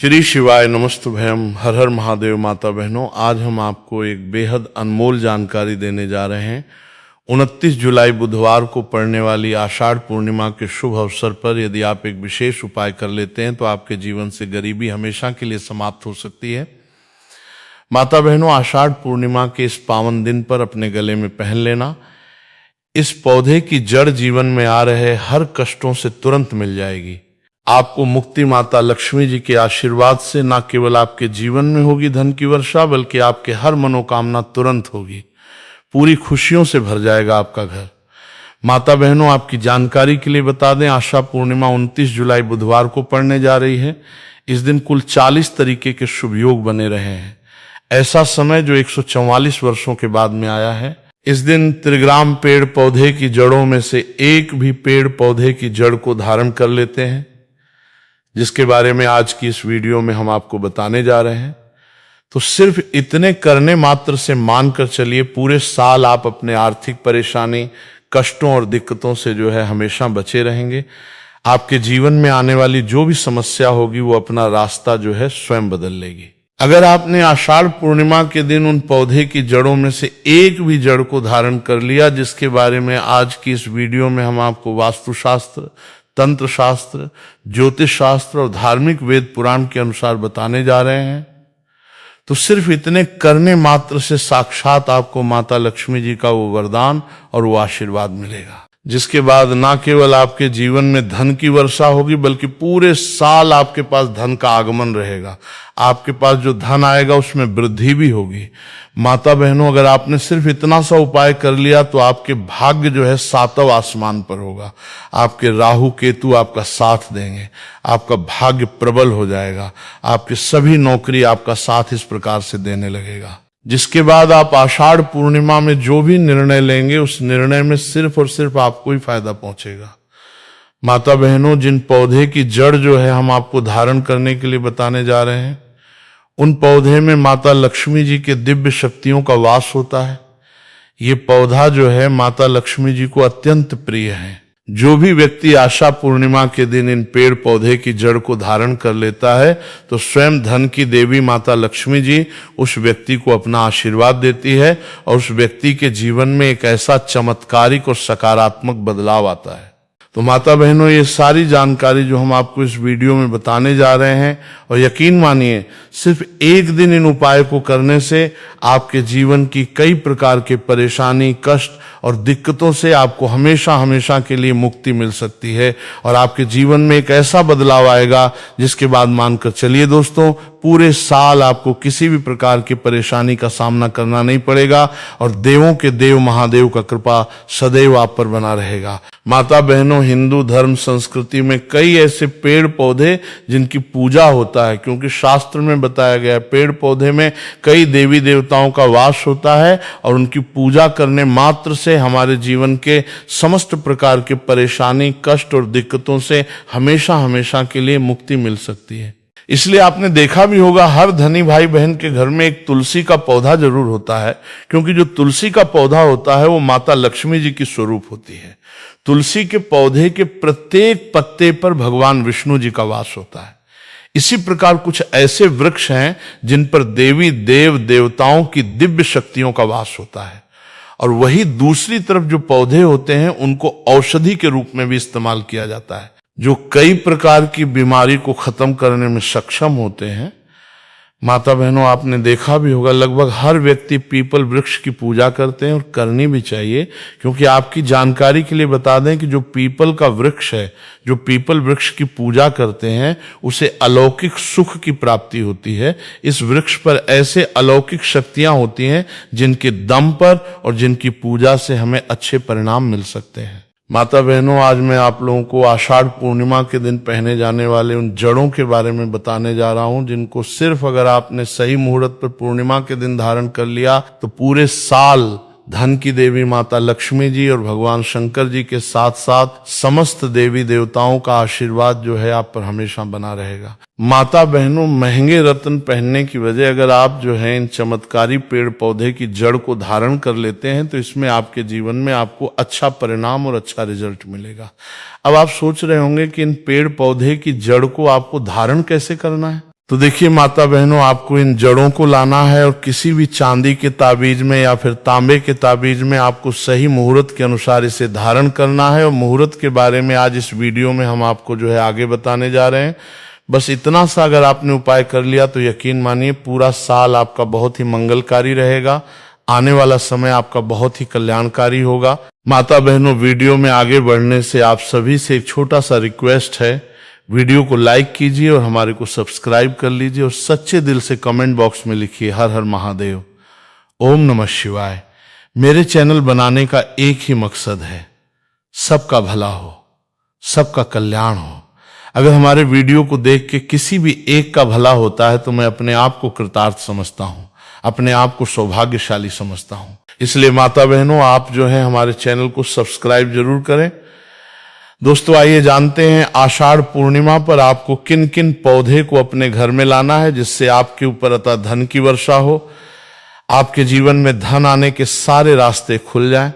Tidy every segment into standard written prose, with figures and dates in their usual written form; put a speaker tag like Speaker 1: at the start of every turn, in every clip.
Speaker 1: श्री शिवाय नमस्तुभयम। हर हर महादेव। माता बहनों, आज हम आपको एक बेहद अनमोल जानकारी देने जा रहे हैं। 29 जुलाई बुधवार को पड़ने वाली आषाढ़ पूर्णिमा के शुभ अवसर पर यदि आप एक विशेष उपाय कर लेते हैं तो आपके जीवन से गरीबी हमेशा के लिए समाप्त हो सकती है। माता बहनों, आषाढ़ पूर्णिमा के इस पावन दिन पर अपने गले में पहन लेना। इस पौधे की जड़ जीवन में आ रहे हर कष्टों से तुरंत मिल जाएगी। आपको मुक्ति माता लक्ष्मी जी के आशीर्वाद से न केवल आपके जीवन में होगी धन की वर्षा, बल्कि आपके हर मनोकामना तुरंत होगी। पूरी खुशियों से भर जाएगा आपका घर। माता बहनों, आपकी जानकारी के लिए बता दें, आषाढ़ पूर्णिमा 29 जुलाई बुधवार को पड़ने जा रही है। इस दिन कुल 40 तरीके के शुभ योग बने रहे हैं। ऐसा समय जो 144 वर्षों के बाद में आया है। इस दिन त्रिग्राम पेड़ पौधे की जड़ों में से एक भी पेड़ पौधे की जड़ को धारण कर लेते हैं, जिसके बारे में आज की इस वीडियो में हम आपको बताने जा रहे हैं। तो सिर्फ इतने करने मात्र से मानकर चलिए, पूरे साल आप अपने आर्थिक परेशानी, कष्टों और दिक्कतों से जो है हमेशा बचे रहेंगे। आपके जीवन में आने वाली जो भी समस्या होगी वो अपना रास्ता जो है स्वयं बदल लेगी। अगर आपने आषाढ़ पूर्णिमा के दिन उन पौधे की जड़ों में से एक भी जड़ को धारण कर लिया, जिसके बारे में आज की इस वीडियो में हम आपको वास्तुशास्त्र, तंत्र शास्त्र, ज्योतिष शास्त्र और धार्मिक वेद पुराण के अनुसार बताने जा रहे हैं, तो सिर्फ इतने करने मात्र से साक्षात आपको माता लक्ष्मी जी का वो वरदान और वो आशीर्वाद मिलेगा, जिसके बाद ना केवल आपके जीवन में धन की वर्षा होगी, बल्कि पूरे साल आपके पास धन का आगमन रहेगा। आपके पास जो धन आएगा उसमें वृद्धि भी होगी। माता बहनों, अगर आपने सिर्फ इतना सा उपाय कर लिया तो आपके भाग्य जो है 7वें आसमान पर होगा। आपके राहु केतु आपका साथ देंगे, आपका भाग्य प्रबल हो जाएगा, आपकी सभी नौकरी आपका साथ इस प्रकार से देने लगेगा। जिसके बाद आप आषाढ़ पूर्णिमा में जो भी निर्णय लेंगे, उस निर्णय में सिर्फ और सिर्फ आपको ही फायदा पहुंचेगा। माता बहनों, जिन पौधे की जड़ जो है हम आपको धारण करने के लिए बताने जा रहे हैं, उन पौधे में माता लक्ष्मी जी के दिव्य शक्तियों का वास होता है। ये पौधा जो है माता लक्ष्मी जी को अत्यंत प्रिय है। जो भी व्यक्ति आषाढ़ पूर्णिमा के दिन इन पेड़ पौधे की जड़ को धारण कर लेता है तो स्वयं धन की देवी माता लक्ष्मी जी उस व्यक्ति को अपना आशीर्वाद देती है और उस व्यक्ति के जीवन में एक ऐसा चमत्कारिक और सकारात्मक बदलाव आता है। तो माता बहनों, ये सारी जानकारी जो हम आपको इस वीडियो में बताने जा रहे हैं, और यकीन मानिए सिर्फ एक दिन इन उपाय को करने से आपके जीवन की कई प्रकार के परेशानी, कष्ट और दिक्कतों से आपको हमेशा हमेशा के लिए मुक्ति मिल सकती है और आपके जीवन में एक ऐसा बदलाव आएगा जिसके बाद मानकर चलिए दोस्तों, पूरे साल आपको किसी भी प्रकार की परेशानी का सामना करना नहीं पड़ेगा और देवों के देव महादेव का कृपा सदैव आप पर बना रहेगा। माता बहनों, हिंदू धर्म संस्कृति में कई ऐसे पेड़ पौधे जिनकी पूजा होता है, क्योंकि शास्त्र में बताया गया है पेड़ पौधे में कई देवी देवताओं का वास होता है और उनकी पूजा करने मात्र से हमारे जीवन के समस्त प्रकार के परेशानी, कष्ट और दिक्कतों से हमेशा हमेशा के लिए मुक्ति मिल सकती है। इसलिए आपने देखा भी होगा, हर धनी भाई बहन के घर में एक तुलसी का पौधा जरूर होता है, क्योंकि जो तुलसी का पौधा होता है वो माता लक्ष्मी जी की स्वरूप होती है। तुलसी के पौधे के प्रत्येक पत्ते पर भगवान विष्णु जी का वास होता है। इसी प्रकार कुछ ऐसे वृक्ष हैं जिन पर देवी देव देवताओं की दिव्य शक्तियों का वास होता है, और वही दूसरी तरफ जो पौधे होते हैं उनको औषधि के रूप में भी इस्तेमाल किया जाता है, जो कई प्रकार की बीमारी को खत्म करने में सक्षम होते हैं। माता बहनों, आपने देखा भी होगा, लगभग हर व्यक्ति पीपल वृक्ष की पूजा करते हैं और करनी भी चाहिए, क्योंकि आपकी जानकारी के लिए बता दें कि जो पीपल का वृक्ष है, जो पीपल वृक्ष की पूजा करते हैं, उसे अलौकिक सुख की प्राप्ति होती है। इस वृक्ष पर ऐसे अलौकिक शक्तियां होती हैं जिनके दम पर और जिनकी पूजा से हमें अच्छे परिणाम मिल सकते हैं। माता बहनों, आज मैं आप लोगों को आषाढ़ पूर्णिमा के दिन पहने जाने वाले उन जड़ों के बारे में बताने जा रहा हूं, जिनको सिर्फ अगर आपने सही मुहूर्त पर पूर्णिमा के दिन धारण कर लिया तो पूरे साल धन की देवी माता लक्ष्मी जी और भगवान शंकर जी के साथ साथ समस्त देवी देवताओं का आशीर्वाद जो है आप पर हमेशा बना रहेगा। माता बहनों, महंगे रत्न पहनने की वजह अगर आप जो है इन चमत्कारी पेड़ पौधे की जड़ को धारण कर लेते हैं तो इसमें आपके जीवन में आपको अच्छा परिणाम और अच्छा रिजल्ट मिलेगा। अब आप सोच रहे होंगे कि इन पेड़ पौधे की जड़ को आपको धारण कैसे करना है। तो देखिए माता बहनों, आपको इन जड़ों को लाना है और किसी भी चांदी के ताबीज में या फिर तांबे के ताबीज में आपको सही मुहूर्त के अनुसार इसे धारण करना है। और मुहूर्त के बारे में आज इस वीडियो में हम आपको जो है आगे बताने जा रहे हैं। बस इतना सा अगर आपने उपाय कर लिया तो यकीन मानिए पूरा साल आपका बहुत ही मंगलकारी रहेगा। आने वाला समय आपका बहुत ही कल्याणकारी होगा। माता बहनों, वीडियो में आगे बढ़ने से आप सभी से एक छोटा सा रिक्वेस्ट है, वीडियो को लाइक कीजिए और हमारे को सब्सक्राइब कर लीजिए और सच्चे दिल से कमेंट बॉक्स में लिखिए हर हर महादेव, ओम नमः शिवाय। मेरे चैनल बनाने का एक ही मकसद है, सबका भला हो, सबका कल्याण हो। अगर हमारे वीडियो को देख के किसी भी एक का भला होता है तो मैं अपने आप को कृतार्थ समझता हूं, अपने आप को सौभाग्यशाली समझता हूं। इसलिए माता बहनों, आप जो है हमारे चैनल को सब्सक्राइब जरूर करें। दोस्तों आइए जानते हैं आषाढ़ पूर्णिमा पर आपको किन किन पौधे को अपने घर में लाना है जिससे आपके ऊपर अतः धन की वर्षा हो, आपके जीवन में धन आने के सारे रास्ते खुल जाएं,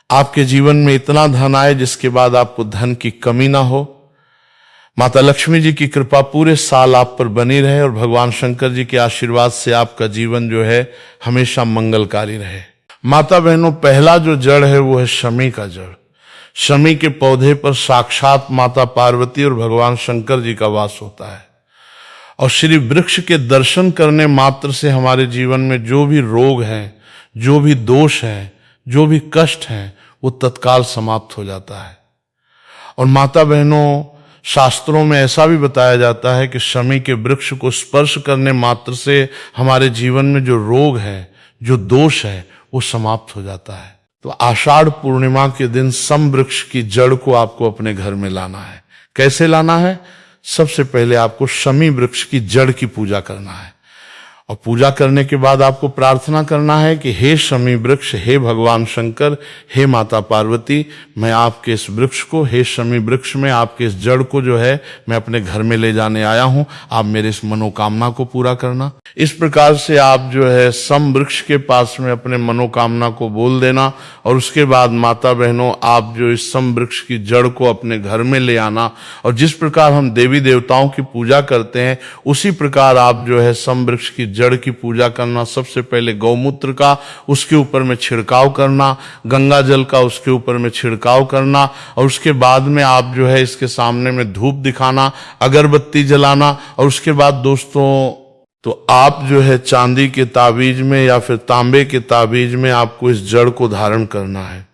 Speaker 1: आपके जीवन में इतना धन आए जिसके बाद आपको धन की कमी ना हो। माता लक्ष्मी जी की कृपा पूरे साल आप पर बनी रहे और भगवान शंकर जी के आशीर्वाद से आपका जीवन जो है हमेशा मंगलकारी रहे। माता बहनों, पहला जो जड़ है वो है शमी का जड़। शमी के पौधे पर साक्षात माता पार्वती और भगवान शंकर जी का वास होता है और श्री वृक्ष के दर्शन करने मात्र से हमारे जीवन में जो भी रोग हैं, जो भी दोष हैं, जो भी कष्ट हैं, वो तत्काल समाप्त हो जाता है। और माता बहनों, शास्त्रों में ऐसा भी बताया जाता है कि शमी के वृक्ष को स्पर्श करने मात्र से हमारे जीवन में जो रोग है, जो दोष है, वो समाप्त हो जाता है। तो आषाढ़ पूर्णिमा के दिन सम वृक्ष की जड़ को आपको अपने घर में लाना है। कैसे लाना है? सबसे पहले आपको शमी वृक्ष की जड़ की पूजा करना है और पूजा करने के बाद आपको प्रार्थना करना है कि हे शमी वृक्ष, हे भगवान शंकर, हे माता पार्वती, मैं आपके इस वृक्ष को, हे शमी वृक्ष में आपके इस जड़ को जो है मैं अपने घर में ले जाने आया हूं, आप मेरे इस मनोकामना को पूरा करना। इस प्रकार से आप जो है सम वृक्ष के पास में अपने मनोकामना को बोल देना और उसके बाद माता बहनों, आप जो इस सम वृक्ष की जड़ को अपने घर में ले आना और जिस प्रकार हम देवी देवताओं की पूजा करते हैं उसी प्रकार आप जो है सम वृक्ष की जड़ की पूजा करना। सबसे पहले गौमूत्र का उसके ऊपर में छिड़काव करना, गंगा जल का उसके ऊपर में छिड़काव करना और उसके बाद में आप जो है इसके सामने में धूप दिखाना, अगरबत्ती जलाना। और उसके बाद दोस्तों, तो आप जो है चांदी के ताबीज में या फिर तांबे के ताबीज में आपको इस जड़ को धारण करना है।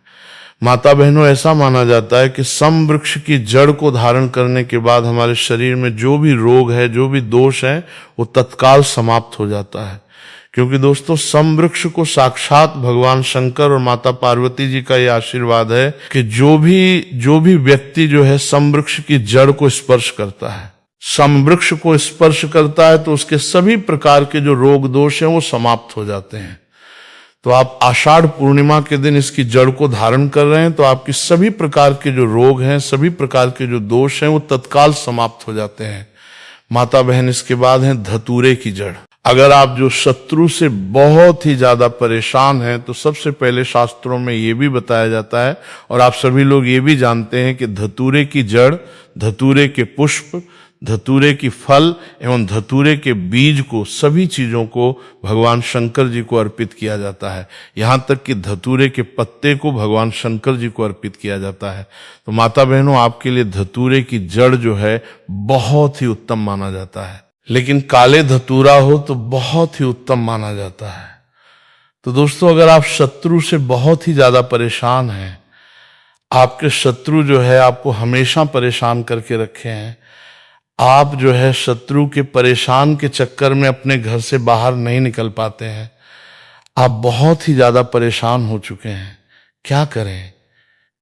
Speaker 1: माता बहनों, ऐसा माना जाता है कि सम वृक्ष की जड़ को धारण करने के बाद हमारे शरीर में जो भी रोग है, जो भी दोष है, वो तत्काल समाप्त हो जाता है। क्योंकि दोस्तों, सम वृक्ष को साक्षात भगवान शंकर और माता पार्वती जी का ये आशीर्वाद है कि जो भी व्यक्ति जो है सम वृक्ष की जड़ को स्पर्श करता है, सम वृक्ष को स्पर्श करता है, तो उसके सभी प्रकार के जो रोग दोष हैं वो समाप्त हो जाते हैं। तो आप आषाढ़ पूर्णिमा के दिन इसकी जड़ को धारण कर रहे हैं तो आपकी सभी प्रकार के जो रोग हैं, सभी प्रकार के जो दोष हैं, वो तत्काल समाप्त हो जाते हैं। माता बहन, इसके बाद है धतूरे की जड़। अगर आप जो शत्रु से बहुत ही ज्यादा परेशान हैं तो सबसे पहले शास्त्रों में ये भी बताया जाता है और आप सभी लोग ये भी जानते हैं कि धतूरे की जड़, धतूरे के पुष्प, धतूरे की फल एवं धतूरे के बीज को, सभी चीजों को भगवान शंकर जी को अर्पित किया जाता है। यहां तक कि धतूरे के पत्ते को भगवान शंकर जी को अर्पित किया जाता है। तो माता बहनों, आपके लिए धतूरे की जड़ जो है बहुत ही उत्तम माना जाता है, लेकिन काले धतूरा हो तो बहुत ही उत्तम माना जाता है। तो दोस्तों, अगर आप शत्रु से बहुत ही ज्यादा परेशान हैं, आपके शत्रु जो है आपको हमेशा परेशान करके रखे हैं, आप जो है शत्रु के परेशान के चक्कर में अपने घर से बाहर नहीं निकल पाते हैं, आप बहुत ही ज्यादा परेशान हो चुके हैं, क्या करें,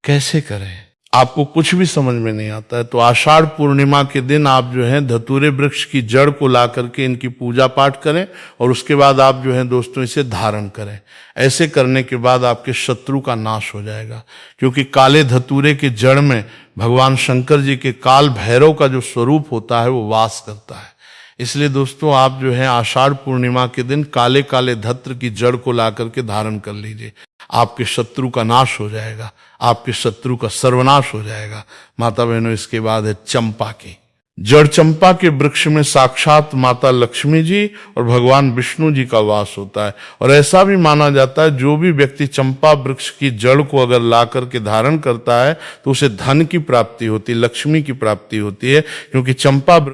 Speaker 1: कैसे करें, आपको कुछ भी समझ में नहीं आता है, तो आषाढ़ पूर्णिमा के दिन आप जो है धतूरे वृक्ष की जड़ को ला करके इनकी पूजा पाठ करें और उसके बाद आप जो है दोस्तों इसे धारण करें। ऐसे करने के बाद आपके शत्रु का नाश हो जाएगा, क्योंकि काले धतूरे की जड़ में भगवान शंकर जी के काल भैरव का जो स्वरूप होता है वो वास करता है। इसलिए दोस्तों, आप जो है आषाढ़ पूर्णिमा के दिन काले काले धत्र की जड़ को ला करके धारण कर लीजिए, आपके शत्रु का नाश हो जाएगा, आपके शत्रु का सर्वनाश हो जाएगा। माता बहनों, इसके बाद है चंपा की। जड़ चंपा के वृक्ष में साक्षात माता लक्ष्मी जी और भगवान विष्णु जी का वास होता है। और ऐसा भी माना जाता है जो भी व्यक्ति चंपा वृक्ष की जड़ को अगर ला करके धारण करता है तो उसे धन की प्राप्ति होती है, लक्ष्मी की प्राप्ति होती है, क्योंकि चंपा